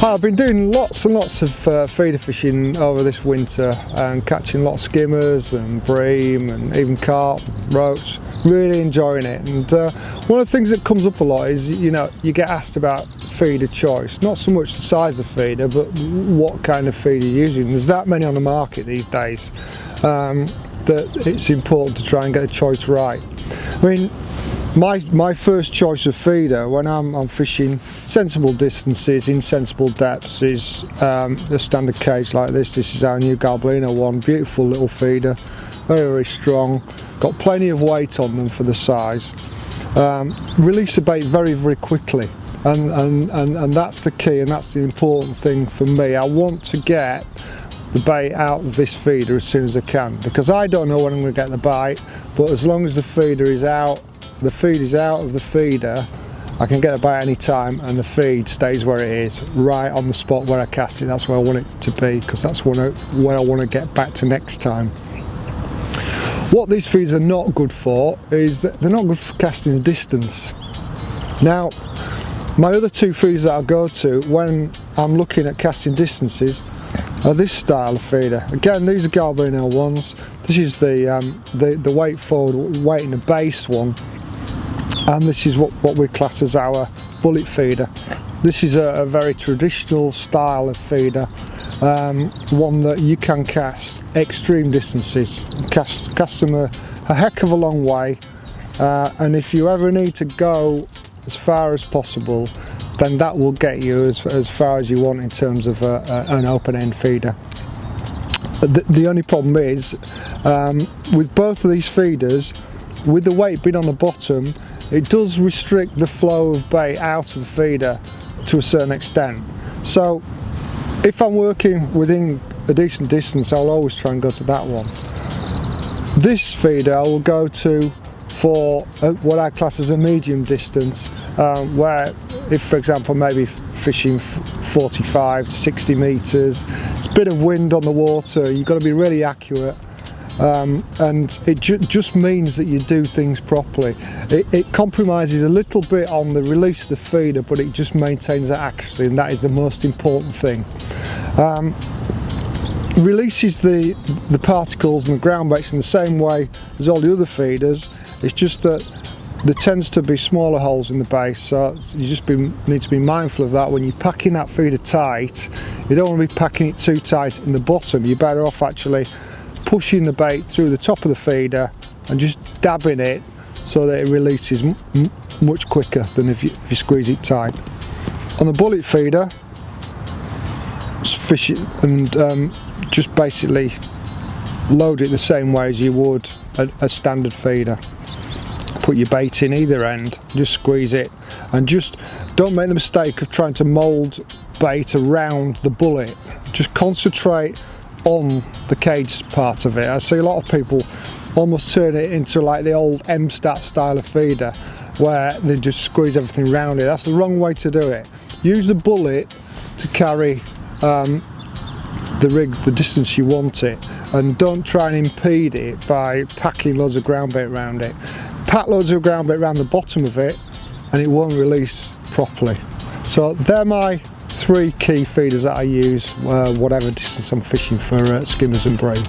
Hi, I've been doing lots and lots of feeder fishing over this winter and catching lots of skimmers and bream and even carp, roach. Really enjoying it. And one of the things that comes up a lot is, you get asked about feeder choice. Not so much the size of feeder, but what kind of feeder you're using. There's that many on the market these days that it's important to try and get the choice right. I mean, my first choice of feeder when I'm fishing sensible distances in sensible depths is a standard cage like this. This is our new Garbolino one, beautiful little feeder, very strong, got plenty of weight on them for the size. Release the bait very quickly, and that's the key, and that's the important thing for me. I want to get the bait out of this feeder as soon as I can, because I don't know when I'm going to get the bite, but as long as the feed is out of the feeder, I can get the bite any time, and the feed stays where it is, right on the spot where I cast it. That's where I want it to be, because that's where I want to get back to next time. What these feeds are not good for is that they're not good for casting a distance. Now, my other two feeders that I go to when I'm looking at casting distances are this style of feeder. Again, these are Garbolino ones. This is the weight forward, weight in the base one, and this is what we class as our bullet feeder. This is a very traditional style of feeder, one that you can cast extreme distances, cast them a heck of a long way, and if you ever need to go as far as possible, then that will get you as far as you want in terms of an open end feeder. The only problem is, with both of these feeders, with the weight being on the bottom, it does restrict the flow of bait out of the feeder to a certain extent. So if I'm working within a decent distance, I'll always try and go to that one. This feeder I will go to for what I class as a medium distance, where if, for example, maybe fishing 45, 60 metres, it's a bit of wind on the water, you've got to be really accurate, and it just means that you do things properly. It compromises a little bit on the release of the feeder, but it just maintains that accuracy, and that is the most important thing. Releases the particles and the ground baits in the same way as all the other feeders. It's just that there tends to be smaller holes in the base, so you just need to be mindful of that when you're packing that feeder tight. You don't want to be packing it too tight in the bottom. You're better off actually pushing the bait through the top of the feeder and just dabbing it so that it releases much quicker than if you squeeze it tight. On the bullet feeder, fish it and just basically load it the same way as you would a standard feeder. Put your bait in either end, just squeeze it, and just don't make the mistake of trying to mould bait around the bullet. Just concentrate on the cage part of it. I see a lot of people almost turn it into like the old M-Stat style of feeder, where they just squeeze everything around it. That's the wrong way to do it. Use the bullet to carry the rig the distance you want it, and don't try and impede it by packing loads of ground bait around it. Pack loads of ground bait around the bottom of it and it won't release properly. So they're my three key feeders that I use whatever distance I'm fishing for skimmers and bream.